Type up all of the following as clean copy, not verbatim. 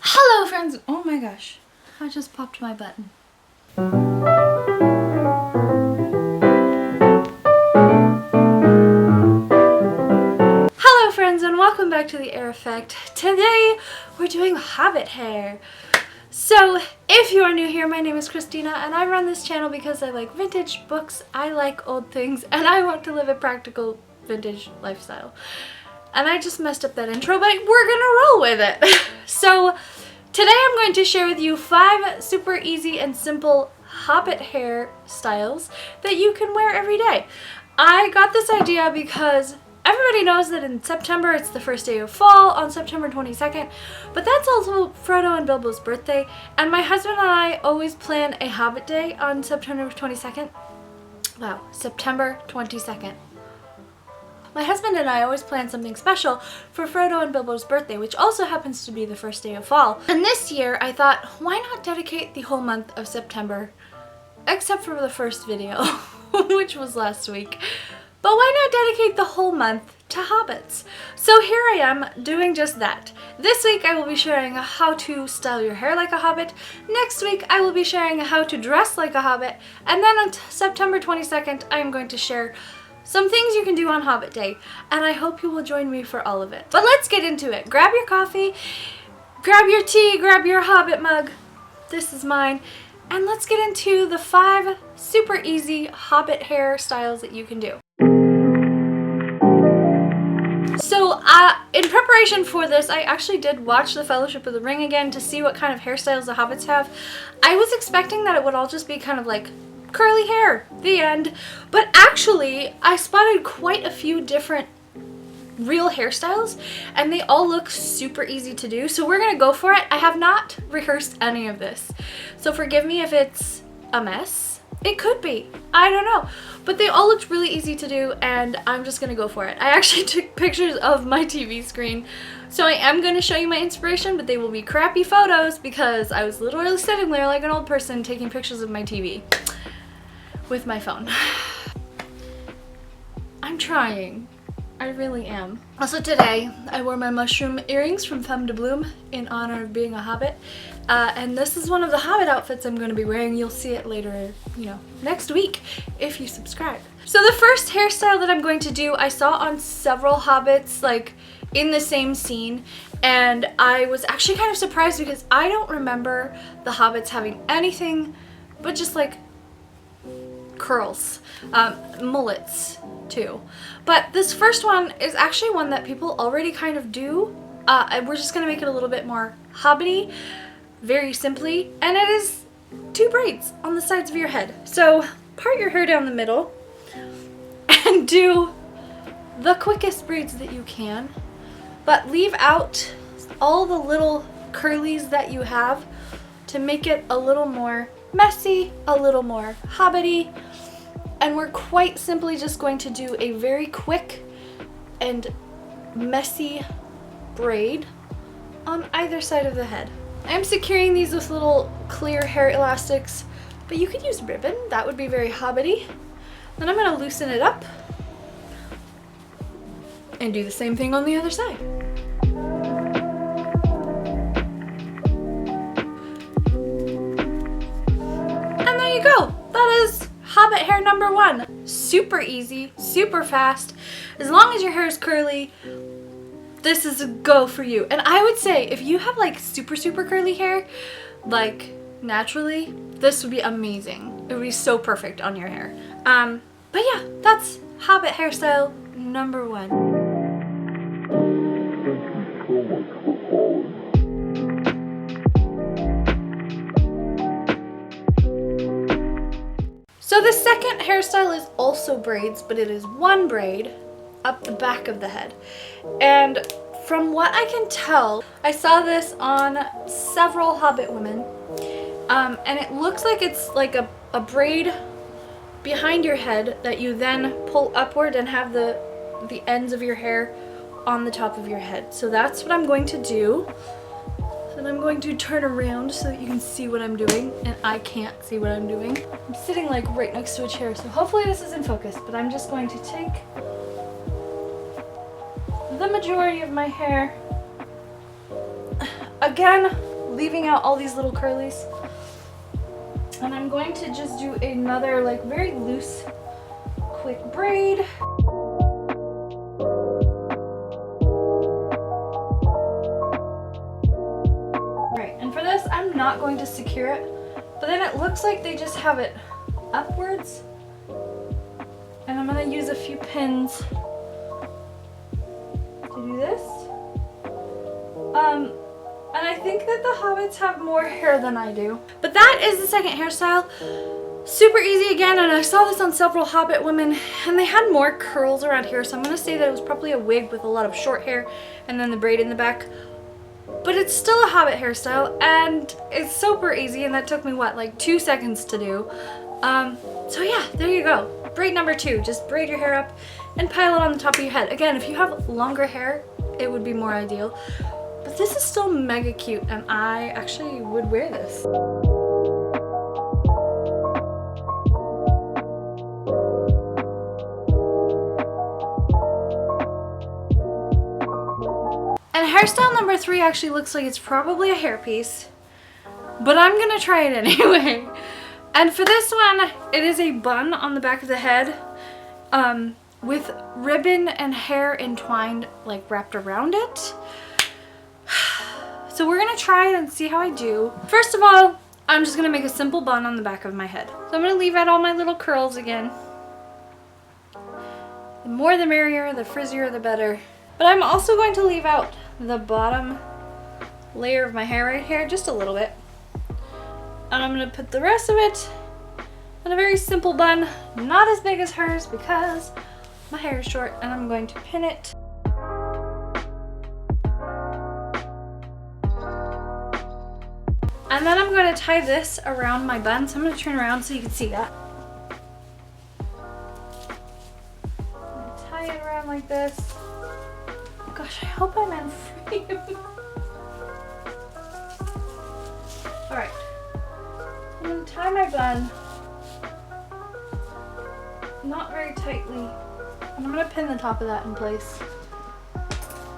Hello friends! Oh my gosh, I just popped my button. Hello friends and welcome back to the Air Effect. Today we're doing Hobbit hair. So if you are new here, my name is Christina and I run this channel because I like vintage books, I like old things, and I want to live a practical vintage lifestyle. And I just messed up that intro, but we're gonna roll with it. So today I'm going to share with you 5 super easy and simple Hobbit hair styles that you can wear every day. I got this idea because everybody knows that in September it's the first day of fall on September 22nd, but that's also Frodo and Bilbo's birthday, and my husband and I always plan a Hobbit day on September 22nd. Wow, September 22nd. My husband and I always plan something special for Frodo and Bilbo's birthday, which also happens to be the first day of fall. And this year I thought, why not dedicate the whole month of September, except for the first video, which was last week. But why not dedicate the whole month to hobbits? So here I am doing just that. This week I will be sharing how to style your hair like a hobbit. Next week I will be sharing how to dress like a hobbit. And then on September 22nd I am going to share some things you can do on Hobbit Day, and I hope you will join me for all of it. But let's get into it. Grab your coffee, grab your tea, grab your Hobbit mug. This is mine. And let's get into the 5 super easy Hobbit hair styles that you can do. So in preparation for this, I actually did watch The Fellowship of the Ring again to see what kind of hairstyles the hobbits have. I was expecting that it would all just be kind of like curly hair, the end. But actually, I spotted quite a few different real hairstyles, and they all look super easy to do. So we're gonna go for it. I have not rehearsed any of this, so forgive me if it's a mess. It could be. I don't know. But they all looked really easy to do, and I'm just gonna go for it. I actually took pictures of my TV screen, so I am gonna show you my inspiration, but they will be crappy photos because I was literally sitting there like an old person taking pictures of my TV with my phone. I'm trying. I really am. Also today, I wore my mushroom earrings from Femme de Bloom in honor of being a hobbit. And this is one of the hobbit outfits I'm going to be wearing. You'll see it later, next week if you subscribe. So the first hairstyle that I'm going to do, I saw on several hobbits, like in the same scene. And I was actually kind of surprised because I don't remember the hobbits having anything but just like curls, mullets too. But this first one is actually one that people already kind of do, and we're just gonna make it a little bit more hobbity, very simply, and it is 2 braids on the sides of your head. So part your hair down the middle and do the quickest braids that you can, but leave out all the little curlies that you have to make it a little more messy, a little more hobbity. And we're quite simply just going to do a very quick and messy braid on either side of the head. I'm securing these with little clear hair elastics, but you could use ribbon. That would be very hobbity. Then I'm going to loosen it up and do the same thing on the other side. And there you go. That is Hobbit hair number 1. Super easy, super fast. As long as your hair is curly, this is a go for you. And I would say if you have like super curly hair, like naturally, this would be amazing. It would be so perfect on your hair. But yeah, that's Hobbit hairstyle number 1. So the second hairstyle is also braids, but it is 1 braid up the back of the head. And from what I can tell, I saw this on several Hobbit women, and it looks like it's like a braid behind your head that you then pull upward and have the ends of your hair on the top of your head. So that's what I'm going to do. And I'm going to turn around so that you can see what I'm doing, and I can't see what I'm doing. I'm sitting like right next to a chair, so hopefully this is in focus, but I'm just going to take the majority of my hair. Again, leaving out all these little curlies. And I'm going to just do another like very loose, quick braid. Right, and for this, I'm not going to secure it, but then it looks like they just have it upwards. And I'm gonna use a few pins to do this. And I think that the Hobbits have more hair than I do. But that is the second hairstyle. Super easy again, and I saw this on several Hobbit women, and they had more curls around here, so I'm gonna say that it was probably a wig with a lot of short hair and then the braid in the back. But it's still a Hobbit hairstyle, and it's super easy, and that took me, what, like 2 seconds to do. So yeah, there you go. Braid number 2, just braid your hair up and pile it on the top of your head. Again, if you have longer hair, it would be more ideal. But this is still mega cute, and I actually would wear this. And hairstyle number 3 actually looks like it's probably a hairpiece, but I'm gonna try it anyway. And for this one, it is a bun on the back of the head, with ribbon and hair entwined, like wrapped around it. So we're gonna try it and see how I do. First of all, I'm just gonna make a simple bun on the back of my head. So I'm gonna leave out all my little curls again. The more the merrier, the frizzier the better. But I'm also going to leave out the bottom layer of my hair right here, just a little bit. And I'm gonna put the rest of it in a very simple bun, not as big as hers because my hair is short, and I'm going to pin it. And then I'm going to tie this around my bun, so I'm going to turn around so you can see that. I'm going to tie it around like this. Gosh, I hope I'm in frame. Alright, I'm going to tie my bun, not very tightly, and I'm going to pin the top of that in place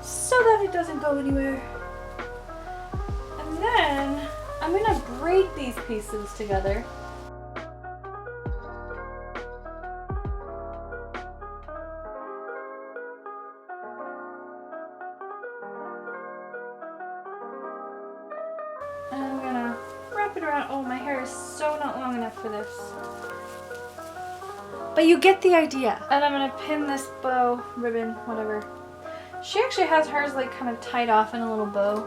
so that it doesn't go anywhere. And then I'm going to braid these pieces together. And I'm going to wrap it around. Oh, my hair is so not long enough for this. But you get the idea. And I'm going to pin this bow, ribbon, whatever. She actually has hers like kind of tied off in a little bow.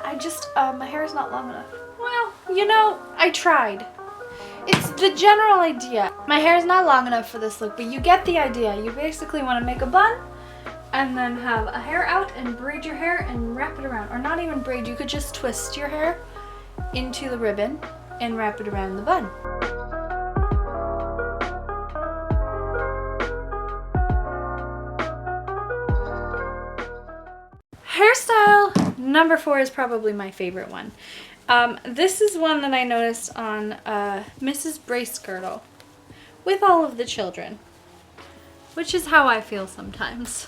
I just, my hair is not long enough. Well, you know, I tried. It's the general idea. My hair is not long enough for this look, but you get the idea. You basically want to make a bun and then have a hair out and braid your hair and wrap it around. Or not even braid, you could just twist your hair into the ribbon and wrap it around the bun. Hairstyle number 4 is probably my favorite one. This is one that I noticed on Mrs. Bracegirdle with all of the children, which is how I feel sometimes.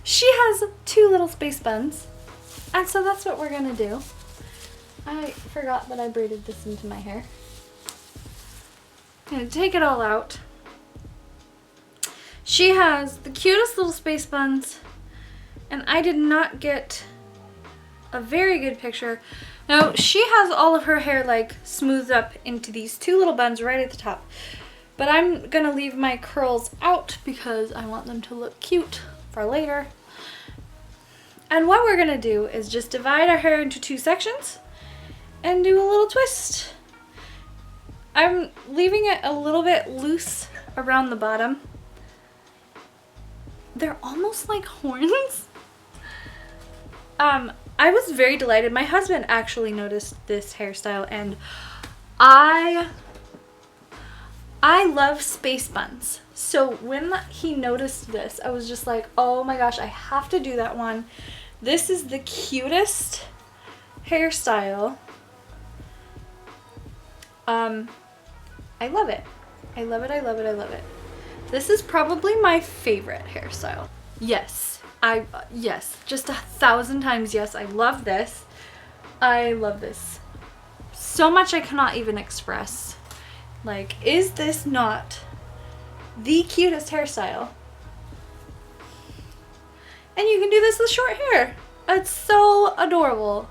She has 2 little space buns, and so that's what we're gonna do. I forgot that I braided this into my hair. I'm gonna take it all out. She has the cutest little space buns, and I did not get a very good picture. Now, she has all of her hair like smoothed up into these 2 little buns right at the top. But I'm gonna leave my curls out because I want them to look cute for later. And what we're gonna do is just divide our hair into 2 sections and do a little twist. I'm leaving it a little bit loose around the bottom. They're almost like horns. I was very delighted. My husband actually noticed this hairstyle, and I love space buns. So when he noticed this, I was just like, oh my gosh, I have to do that one. This is the cutest hairstyle. I love it. I love it, I love it, I love it. This is probably my favorite hairstyle. Yes, Yes, just 1,000 times yes. I love this. I love this so much I cannot even express. Like, is this not the cutest hairstyle? And you can do this with short hair. It's so adorable.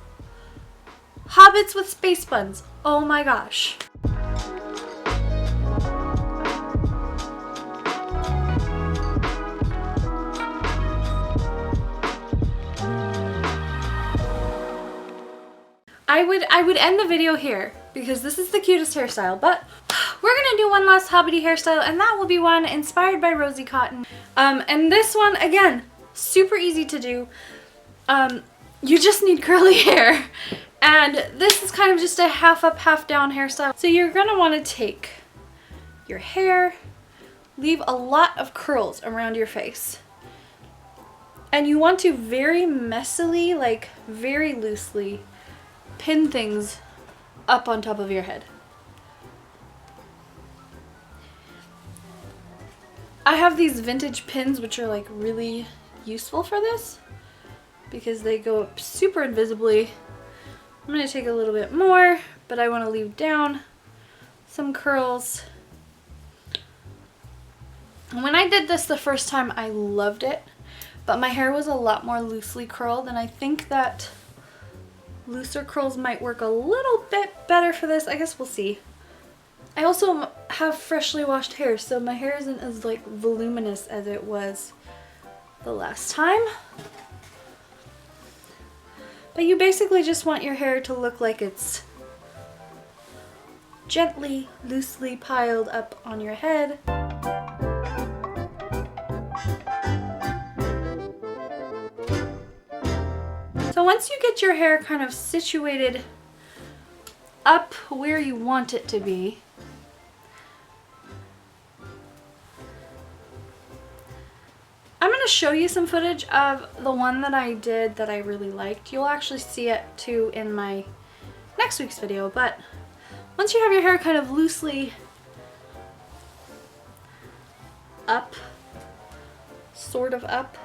Hobbits with space buns. Oh my gosh. I would end the video here because this is the cutest hairstyle, but we're gonna do one last Hobbity hairstyle, and that will be one inspired by Rosie Cotton. And this one, again, super easy to do. You just need curly hair. And this is kind of just a half up, half down hairstyle. So you're gonna wanna take your hair, leave a lot of curls around your face. And you want to very messily, like very loosely, pin things up on top of your head. I have these vintage pins which are like really useful for this because they go up super invisibly. I'm going to take a little bit more, but I want to leave down some curls. And when I did this the first time, I loved it, but my hair was a lot more loosely curled, and I think that looser curls might work a little bit better for this. I guess we'll see. I also have freshly washed hair, so my hair isn't as like voluminous as it was the last time. But you basically just want your hair to look like it's gently, loosely piled up on your head. So once you get your hair kind of situated up where you want it to be, I'm going to show you some footage of the one that I did that I really liked. You'll actually see it too in my next week's video, but once you have your hair kind of loosely up, sort of up,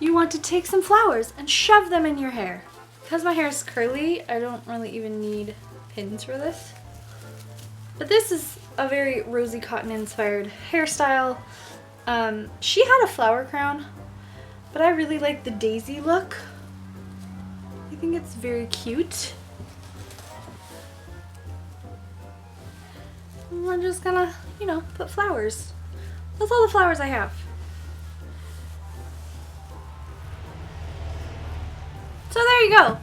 you want to take some flowers and shove them in your hair. Because my hair is curly, I don't really even need pins for this. But this is a very Rosie Cotton inspired hairstyle. She had a flower crown, but I really like the daisy look. I think it's very cute. And we're just gonna, you know, put flowers. That's all the flowers I have. So there you go.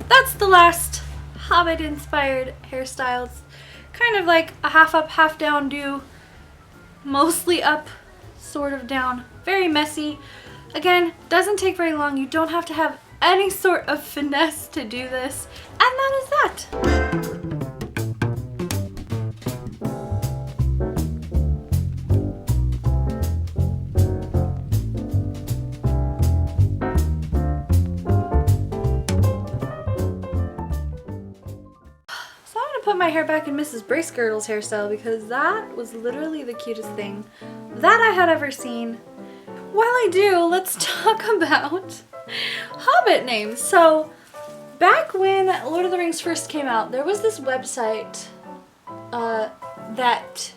That's the last Hobbit inspired hairstyles. Kind of like a half up, half down do. Mostly up, sort of down. Very messy. Again, doesn't take very long. You don't have to have any sort of finesse to do this. And that is that. Put my hair back in Mrs. Bracegirdle's hairstyle because that was literally the cutest thing that I had ever seen. While I do, let's talk about Hobbit names. So back when Lord of the Rings first came out, there was this website that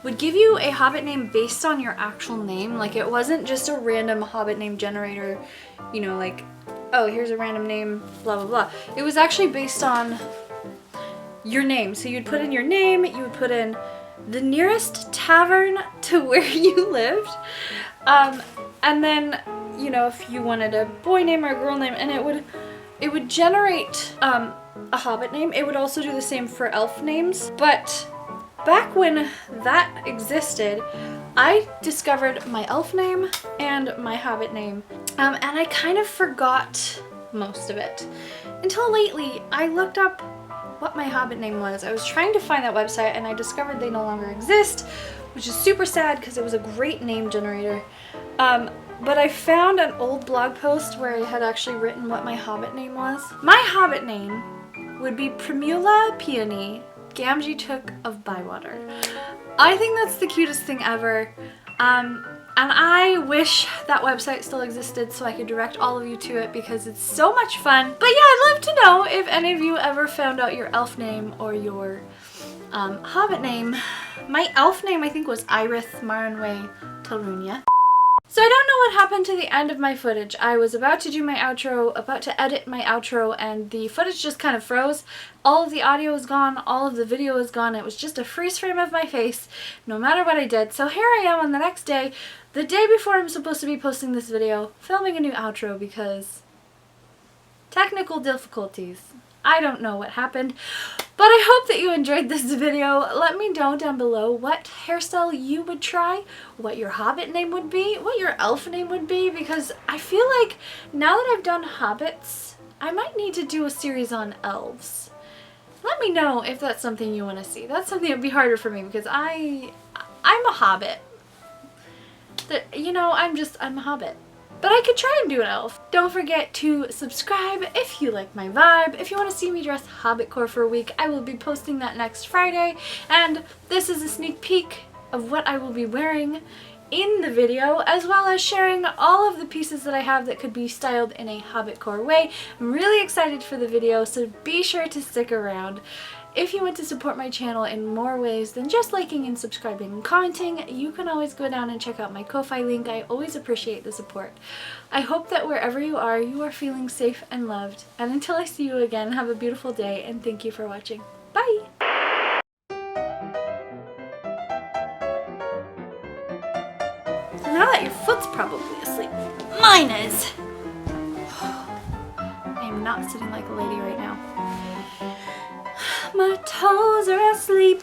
would give you a Hobbit name based on your actual name. Like, it wasn't just a random Hobbit name generator, you know, like, oh, here's a random name, blah, blah, blah. It was actually based on your name. So you'd put in your name, you would put in the nearest tavern to where you lived, and then, you know, if you wanted a boy name or a girl name, and it would generate a Hobbit name. It would also do the same for elf names. But back when that existed, I discovered my elf name and my Hobbit name, and I kind of forgot most of it until lately. I looked up what my Hobbit name was. I was trying to find that website and I discovered they no longer exist, which is super sad because it was a great name generator. But I found an old blog post where I had actually written what my Hobbit name was. My Hobbit name would be Primula Peony, Gamgee Took of Bywater. I think that's the cutest thing ever. And I wish that website still existed so I could direct all of you to it because it's so much fun. But yeah, I'd love to know if any of you ever found out your elf name or your Hobbit name. My elf name I think was Irith Marinwe Tarunya. So I don't know what happened to the end of my footage. I was about to do my outro, about to edit my outro, and the footage just kind of froze. All of the audio was gone, all of the video was gone. It was just a freeze frame of my face, no matter what I did. So here I am on the next day, the day before I'm supposed to be posting this video, filming a new outro because technical difficulties. I don't know what happened, but I hope that you enjoyed this video. Let me know down below what hairstyle you would try, what your Hobbit name would be, what your elf name would be, because I feel like now that I've done Hobbits, I might need to do a series on elves. Let me know if that's something you want to see. That's something that would be harder for me because I'm a Hobbit. You know, I'm a Hobbit. But I could try and do an elf. Don't forget to subscribe if you like my vibe. If you want to see me dress Hobbitcore for a week, I will be posting that next Friday. And this is a sneak peek of what I will be wearing in the video, as well as sharing all of the pieces that I have that could be styled in a Hobbitcore way. I'm really excited for the video, so be sure to stick around. If you want to support my channel in more ways than just liking and subscribing and commenting, you can always go down and check out my Ko-Fi link. I always appreciate the support. I hope that wherever you are feeling safe and loved. And until I see you again, have a beautiful day and thank you for watching. Bye! So now that your foot's probably asleep, mine is! I am not sitting like a lady right now. My toes are asleep.